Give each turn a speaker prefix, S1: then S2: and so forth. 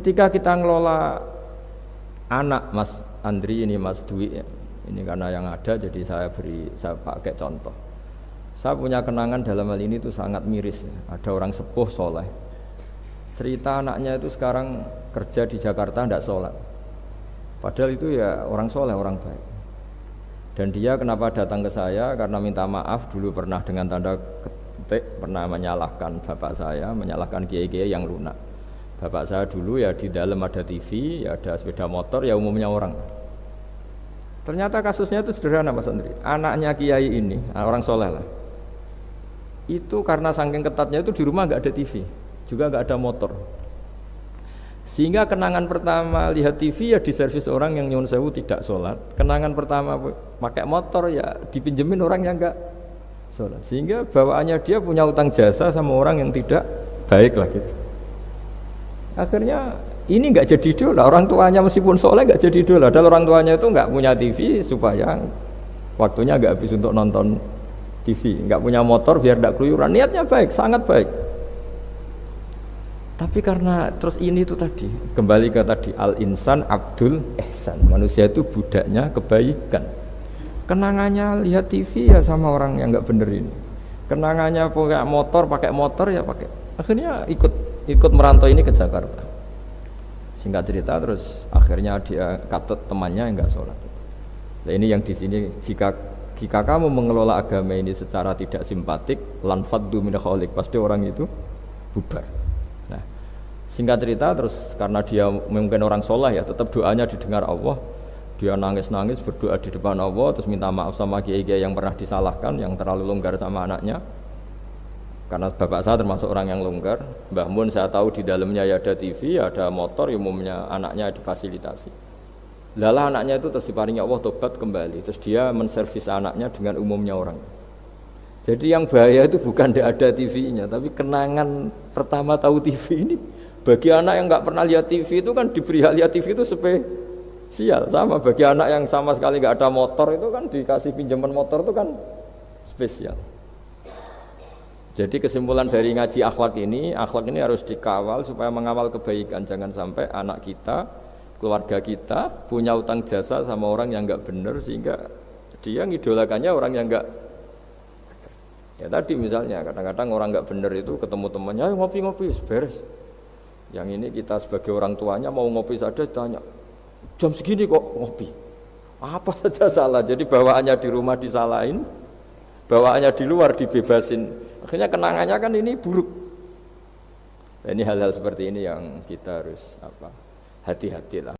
S1: Ketika kita ngelola anak Mas Andri ini, Mas Dwi ini karena yang ada jadi saya pakai contoh. Saya punya kenangan dalam hal ini itu sangat miris ya. Ada orang sepuh soleh, cerita anaknya itu sekarang kerja di Jakarta tidak sholat, padahal itu ya orang soleh, orang baik. Dan dia kenapa datang ke saya? Karena minta maaf dulu pernah dengan tanda ketik pernah menyalahkan bapak saya, menyalahkan kiai-kiai yang lunak. Bapak saya dulu ya di dalam ada TV, ya ada sepeda motor, ya umumnya orang. Ternyata kasusnya itu sederhana Mas Andri. Anaknya kiai ini, orang soleh lah, itu karena saking ketatnya itu di rumah nggak ada TV, juga nggak ada motor. Sehingga kenangan pertama lihat TV ya di servis orang yang nyuwun sewu tidak sholat. Kenangan pertama pakai motor ya dipinjemin orang yang nggak sholat. Sehingga bawaannya dia punya utang jasa sama orang yang tidak baik lah gitu. Akhirnya ini nggak jadi idola, orang tuanya meskipun soleh nggak jadi idola. Dan orang tuanya itu nggak punya TV supaya waktunya nggak habis untuk nonton TV, nggak punya motor biar tidak keluyuran. Niatnya baik, sangat baik. Tapi karena terus ini tuh tadi kembali ke tadi al-insan abdul ihsan, manusia itu budaknya kebaikan. Kenangannya lihat TV ya sama orang yang nggak bener ini. Kenangannya pakai motor ya pakai. Akhirnya ikut merantau ini ke Jakarta. Singkat cerita terus akhirnya dia katut temannya yang nggak sholat. Nah ini yang di sini jika kamu mengelola agama ini secara tidak simpatik, lanfaddu min khaliq, pasti orang itu bubar. Nah, singkat cerita terus karena dia mungkin orang soleh ya, tetap doanya didengar Allah. Dia nangis-nangis berdoa di depan Allah, terus minta maaf sama kiai-kiai yang pernah disalahkan, yang terlalu longgar sama anaknya. Karena bapak saya termasuk orang yang longgar. Mbah Mun saya tahu di dalamnya ya ada TV, ada motor, umumnya anaknya difasilitasi. Lalah anaknya itu terus diparingi Allah tobat kembali, terus dia menservis anaknya dengan umumnya orang. Jadi yang bahaya itu bukan tidak ada TV-nya, tapi kenangan pertama tahu TV ini. Bagi anak yang nggak pernah lihat TV itu kan diberi hal lihat TV itu spesial. Sama bagi anak yang sama sekali nggak ada motor itu kan dikasih pinjaman motor itu kan spesial. Jadi kesimpulan dari ngaji akhlak ini harus dikawal supaya mengawal kebaikan. Jangan sampai anak kita, keluarga kita punya utang jasa sama orang yang nggak benar sehingga dia ngidolakannya orang yang nggak. Ya tadi misalnya kadang-kadang orang nggak benar itu ketemu temannya, ayo ngopi-ngopi, beres. Yang ini kita sebagai orang tuanya mau ngopi saja tanya, jam segini kok ngopi? Apa saja salah. Jadi bawaannya di rumah disalahin, bawaannya di luar dibebasin. Akhirnya kenangannya kan ini buruk. Nah, ini hal-hal seperti ini yang kita harus hati-hati lah.